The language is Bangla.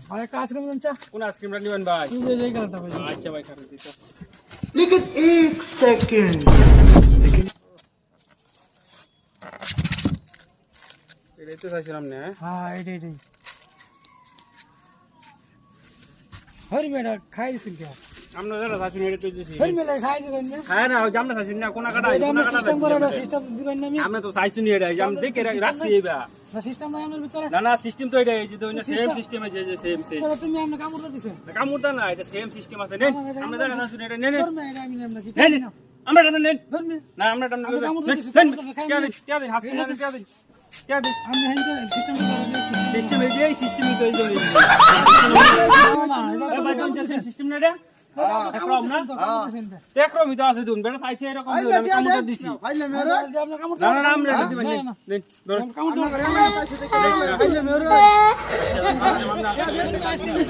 ভাই একটা আইসক্রিম দেন চা। কোন আইসক্রিমটা নিবেন ভাই? তুমি যে কালারটা ভাই। আচ্ছা ভাই খারাপ দিতে। लेकिन एक सेकंड এটাই তো চাইছিলাম না। হ্যাঁ এটাই। হরি মেডা খাই দিছিল কে? আমরা যারা চাইছি এটা তো দিছি। হরি মেডা খাই দিবেন না? হ্যাঁ না, ওই জামনা চাইছি না, কোন কাটা এটা আমরা সিস্টেম করে না, সিস্টেম দিবেন না আমি। আমরা তো চাইছি না এটা, আমি দেখে রাখছি এইবা। না সিস্টেম নাই আমাদের ভিতরে। না না, সিস্টেম তো এটাই, যে তো সেম সিস্টেম আছে, যে সেম তাহলে তুমি আমরা কামড়টা দিছেন। কামুরদা না, এটা সেম সিস্টেম আছে। নেন আমরা যারা চাইছি এটা নেন ধর্মে এটা আমি নেব না কি? নেন আমরা টামনে নেন ধর্মে না, আমরা টামনে আমরা কামড় নেন দিছি, নেন কামড় খাই কে না। দিন কে দিন হাসি না কে দিন কে দিন আমি হেনতে সিস্টেম করে দিয়েছি। সিস্টেম এই সিস্টেম তো এই যে সিস্টেম না এটা একরম না একরম তো আছে দুন বেটা চাইছে এরকম আমি কামড় দিছি। আমরা কামড় না না না, আমরা এটা দিবেন নেন ধরো কামড় দাও। নেন